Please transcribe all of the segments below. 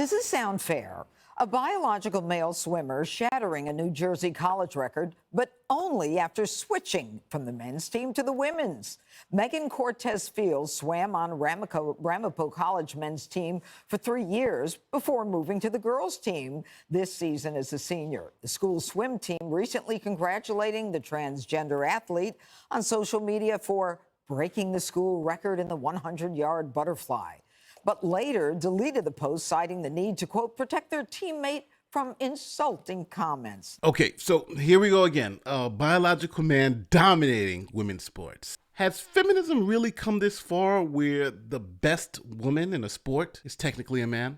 Does this sound fair? A biological male swimmer shattering a New Jersey college record, but only after switching from the men's team to the women's. Megan Cortez Fields swam on Ramapo College men's team for 3 years before moving to the girls' team this season as a senior. The school swim team recently congratulating the transgender athlete on social media for breaking the school record in the 100-yard butterfly, but later deleted the post, citing the need to, quote, protect their teammate from insulting comments. Okay, so here we go again. A biological man dominating women's sports. Has feminism really come this far where the best woman in a sport is technically a man?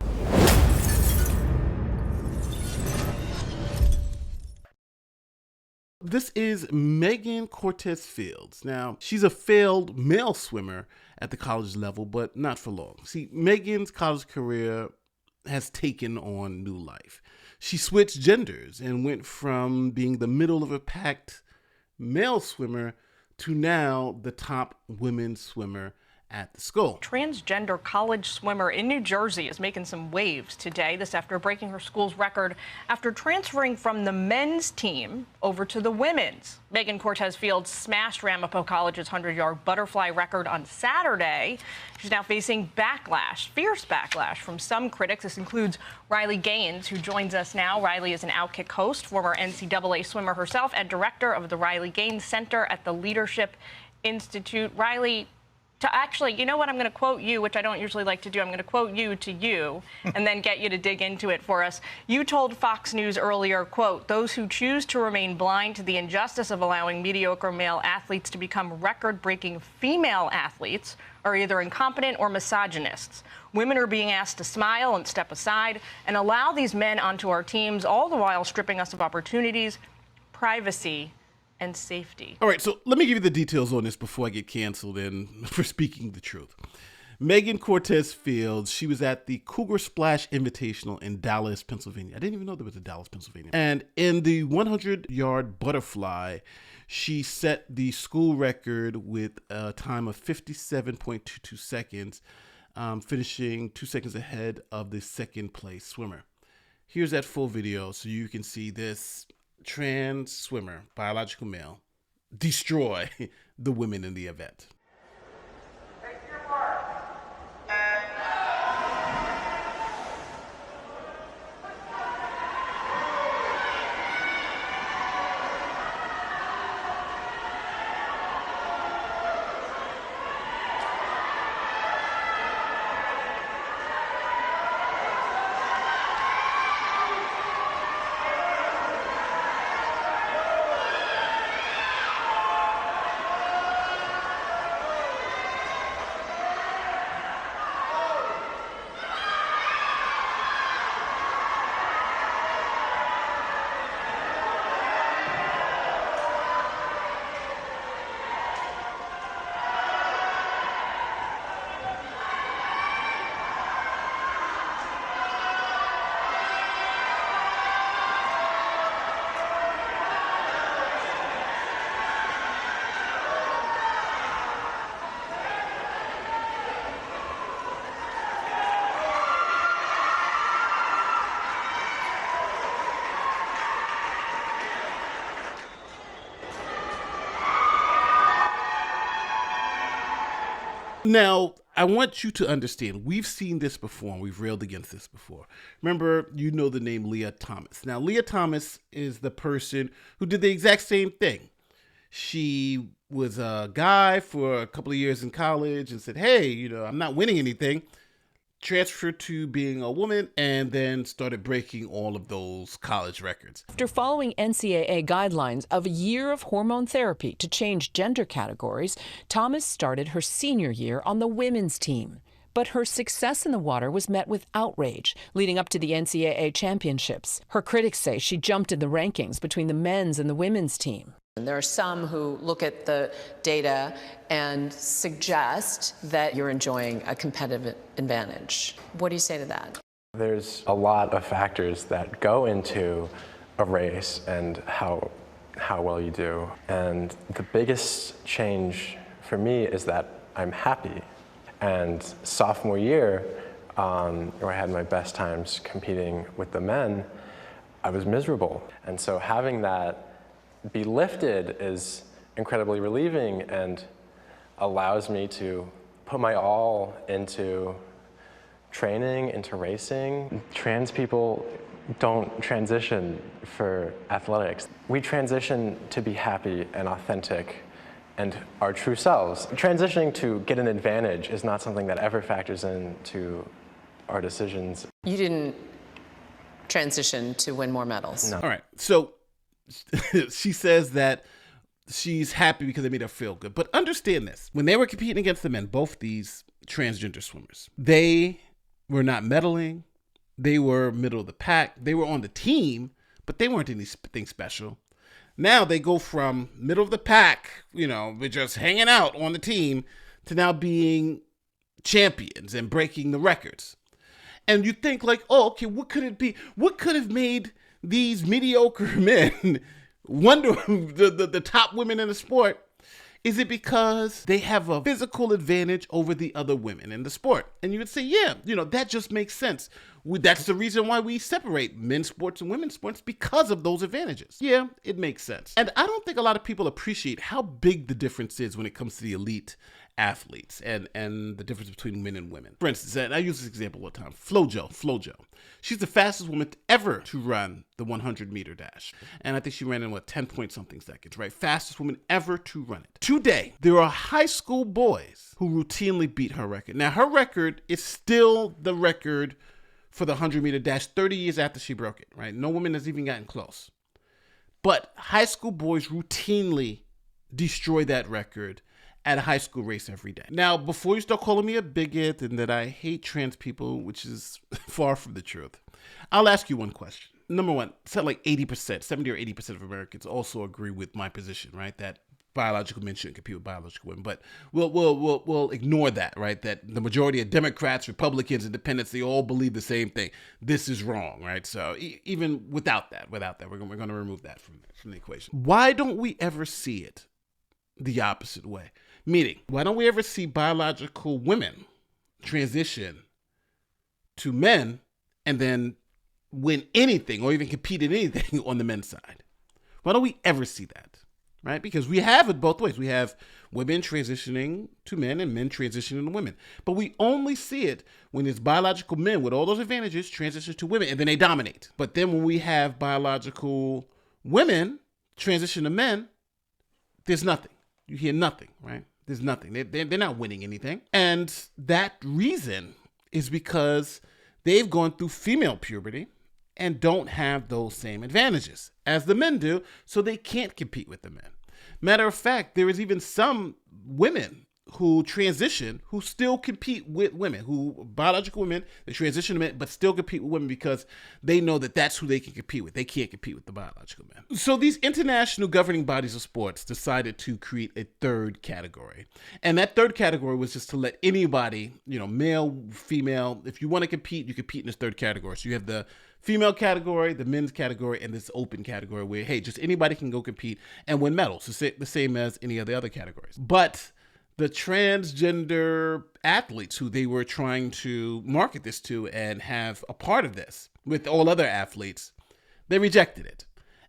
This is Megan Cortez Fields. Now, she's a failed male swimmer at the college level, but not for long. See, Megan's college career has taken on new life. She switched genders and went from being the middle of a packed male swimmer to now the top women's swimmer at the school. Transgender college swimmer in New Jersey is making some waves today. This after breaking her school's record after transferring from the men's team over to the women's. Megan Cortez Fields smashed Ramapo College's 100-yard butterfly record on Saturday. She's now facing backlash, fierce backlash from some critics. This includes Riley Gaines, who joins us now. Riley is an Outkick host, former NCAA swimmer herself, and director of the Riley Gaines Center at the Leadership Institute. Riley, actually, you know what? I'm going to quote you, which I don't usually like to do. I'm going to quote you to you and then get you to dig into it for us. You told Fox News earlier, quote, those who choose to remain blind to the injustice of allowing mediocre male athletes to become record-breaking female athletes are either incompetent or misogynists. Women are being asked to smile and step aside and allow these men onto our teams, all the while stripping us of opportunities, privacy, and safety. All right, so let me give you the details on this before I get canceled and for speaking the truth. Megan Cortez Fields, she was at the Cougar Splash Invitational in Dallas, Pennsylvania. I didn't even know there was a Dallas, Pennsylvania. And in the 100-yard butterfly, she set the school record with a time of 57.22 seconds, finishing 2 seconds ahead of the second place swimmer. Here's that full video so you can see this trans swimmer, biological male, destroy the women in the event. Now, I want you to understand, we've seen this before and we've railed against this before. Remember, you know the name Lia Thomas. Now, Lia Thomas is the person who did the exact same thing. She was a guy for a couple of years in college and said, hey, I'm not winning anything. Transferred to being a woman and then started breaking all of those college records. After following NCAA guidelines of a year of hormone therapy to change gender categories, Thomas started her senior year on the women's team. But her success in the water was met with outrage leading up to the NCAA championships. Her critics say she jumped in the rankings between the men's and the women's team. And there are some who look at the data and suggest that you're enjoying a competitive advantage. What do you say to that? There's a lot of factors that go into a race and how well you do. And the biggest change for me is that I'm happy. And sophomore year, where I had my best times competing with the men, I was miserable. And so having that be lifted is incredibly relieving and allows me to put my all into training, into racing. Trans people don't transition for athletics. We transition to be happy and authentic and our true selves. Transitioning to get an advantage is not something that ever factors into our decisions. You didn't transition to win more medals. No. All right. So she says that she's happy because they made her feel good. But understand this. When they were competing against the men, both these transgender swimmers, they were not medaling. They were middle of the pack. They were on the team, but they weren't anything special. Now they go from middle of the pack, we're just hanging out on the team, to now being champions and breaking the records. And you think like, oh, okay, what could it be? What could have made these mediocre men wonder the top women in the sport? Is it because they have a physical advantage over the other women in the sport? And you would say, yeah, that just makes sense. That's the reason why we separate men's sports and women's sports, because of those advantages. Yeah, it makes sense. And I don't think a lot of people appreciate how big the difference is when it comes to the elite athletes and the difference between men and women. For instance, and I use this example all the time, Flojo. She's the fastest woman ever to run the 100-meter dash. And I think she ran in, 10 point something seconds, right? Fastest woman ever to run it. Today, there are high school boys who routinely beat her record. Now, her record is still the record for the 100-meter dash 30 years after she broke it, right? No woman has even gotten close. But high school boys routinely destroy that record at a high school race every day. Now, before you start calling me a bigot and that I hate trans people, which is far from the truth, I'll ask you one question. Number one, said like 80%, 70 or 80% of Americans also agree with my position, right? That biological men shouldn't compete with biological women. But we'll ignore that, right? That the majority of Democrats, Republicans, Independents, they all believe the same thing. This is wrong, right? So even without that, we're going to remove that from the equation. Why don't we ever see it the opposite way? Meaning, why don't we ever see biological women transition to men and then win anything or even compete in anything on the men's side? Why don't we ever see that? Right? Because we have it both ways. We have women transitioning to men and men transitioning to women. But we only see it when it's biological men with all those advantages transition to women and then they dominate. But then when we have biological women transition to men, there's nothing. You hear nothing, right? There's nothing. They're not winning anything. And that reason is because they've gone through female puberty and don't have those same advantages as the men do, so they can't compete with the men. Matter of fact, there is even some women who transition who still compete with women, who biological women, they transition to men, but still compete with women because they know that that's who they can compete with. They can't compete with the biological men. So these international governing bodies of sports decided to create a third category. And that third category was just to let anybody, male, female, if you want to compete, you compete in this third category. So you have the female category, the men's category, and this open category where, hey, just anybody can go compete and win medals, the same as any of the other categories. But the transgender athletes who they were trying to market this to and have a part of this with all other athletes, they rejected it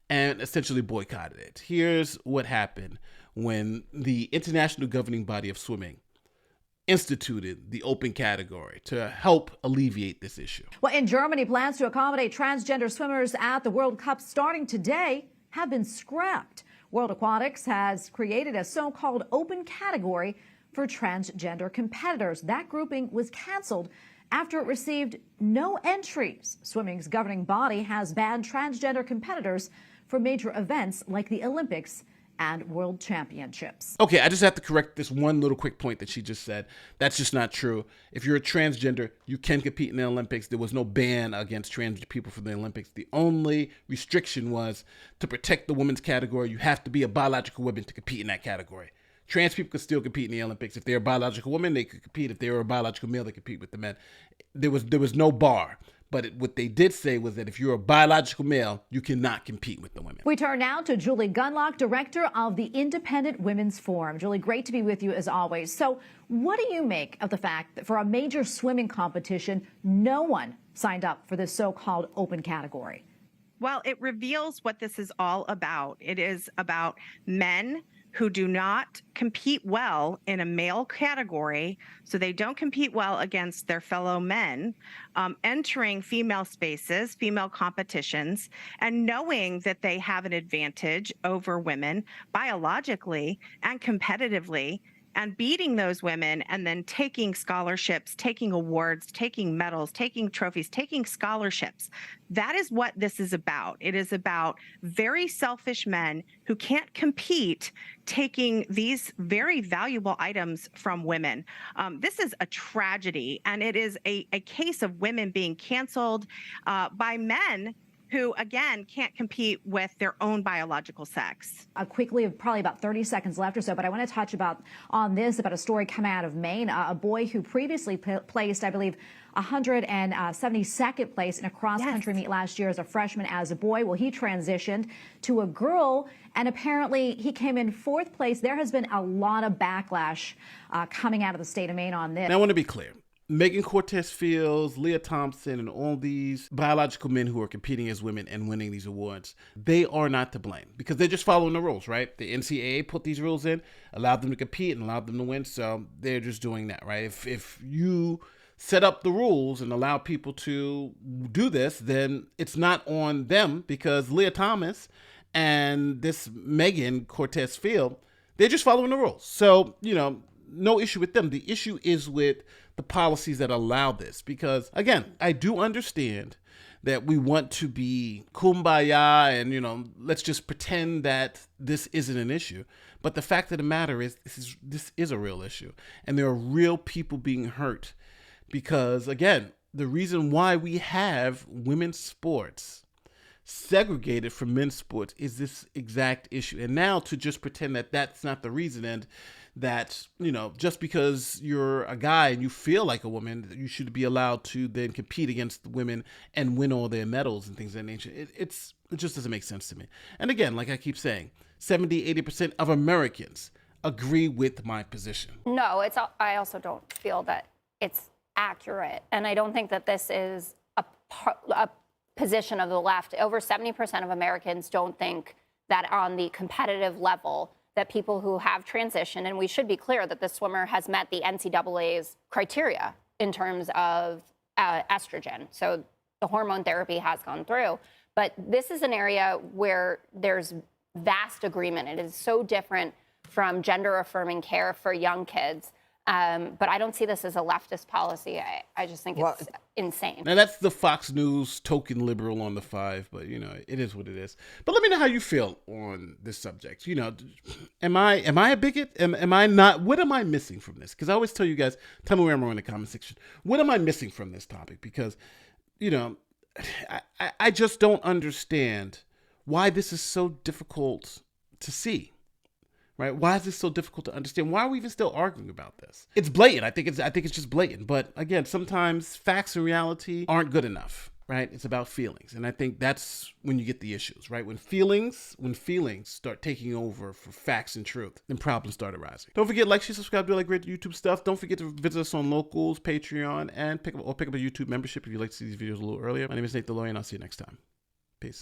and essentially boycotted it. Here's what happened when the international governing body of swimming instituted the open category to help alleviate this issue. Well, in Germany, plans to accommodate transgender swimmers at the World Cup starting today have been scrapped. World Aquatics has created a so-called open category for transgender competitors. That grouping was canceled after it received no entries. Swimming's governing body has banned transgender competitors for major events like the Olympics and World Championships. Okay, I just have to correct this one little quick point that she just said. That's just not true. If you're a transgender, you can compete in the Olympics. There was no ban against transgender people for the Olympics. The only restriction was to protect the women's category. You have to be a biological woman to compete in that category. Trans people could still compete in the Olympics. If they're a biological woman, they could compete. If they were a biological male, they compete with the men. There was no bar. But what they did say was that if you're a biological male, you cannot compete with the women. We turn now to Julie Gunlock, director of the Independent Women's Forum. Julie, great to be with you as always. So what do you make of the fact that for a major swimming competition, no one signed up for this so-called open category? Well, it reveals what this is all about. It is about men who do not compete well in a male category, so they don't compete well against their fellow men, entering female spaces, female competitions, and knowing that they have an advantage over women biologically and competitively, and beating those women and then taking scholarships, taking awards, taking medals, taking trophies, taking scholarships. That is what this is about. It is about very selfish men who can't compete taking these very valuable items from women. This is a tragedy, and it is a case of women being canceled by men who, again, can't compete with their own biological sex. Quickly, probably about 30 seconds left or so, but I want to touch about a story coming out of Maine. A boy who previously placed, I believe, 172nd place in a cross-country meet last year as a freshman as a boy. Well, he transitioned to a girl, and apparently he came in 4th place. There has been a lot of backlash coming out of the state of Maine on this. Now, I want to be clear. Megan Cortez Fields, Lia Thomas, and all these biological men who are competing as women and winning these awards, they are not to blame because they're just following the rules, right? The NCAA put these rules in, allowed them to compete and allowed them to win, so they're just doing that, right? If you set up the rules and allow people to do this, then it's not on them because Lia Thomas and this Megan Cortez Field, they're just following the rules. So, no issue with them. The issue is with the policies that allow this because, again, I do understand that we want to be kumbaya and, let's just pretend that this isn't an issue. But the fact of the matter is this is a real issue. And there are real people being hurt because, again, the reason why we have women's sports segregated from men's sports is this exact issue. And now to just pretend that that's not the reason and that, just because you're a guy and you feel like a woman, you should be allowed to then compete against women and win all their medals and things of that nature. It just doesn't make sense to me. And again, like I keep saying, 70-80% of Americans agree with my position. No, I also don't feel that it's accurate. And I don't think that this is a position of the left. Over 70% of Americans don't think that on the competitive level that people who have transitioned, and we should be clear that this swimmer has met the NCAA's criteria in terms of estrogen. So the hormone therapy has gone through. But this is an area where there's vast agreement. It is so different from gender-affirming care for young kids. But I don't see this as a leftist policy. I just think it's insane. Now, that's the Fox News token liberal on the 5, but, it is what it is. But let me know how you feel on this subject. Am I a bigot? Am I not? What am I missing from this? Because I always tell you guys, tell me where I'm wrong in the comment section. What am I missing from this topic? Because, I just don't understand why this is so difficult to see. Right? Why is this so difficult to understand? Why are we even still arguing about this? It's blatant. I think it's just blatant. But again, sometimes facts and reality aren't good enough, right? It's about feelings. And I think that's when you get the issues, right? When feelings start taking over for facts and truth, then problems start arising. Don't forget, like, share, subscribe, do all that great YouTube stuff. Don't forget to visit us on Locals, Patreon, and pick up a YouTube membership if you'd like to see these videos a little earlier. My name is Nate the Lawyer, and I'll see you next time. Peace.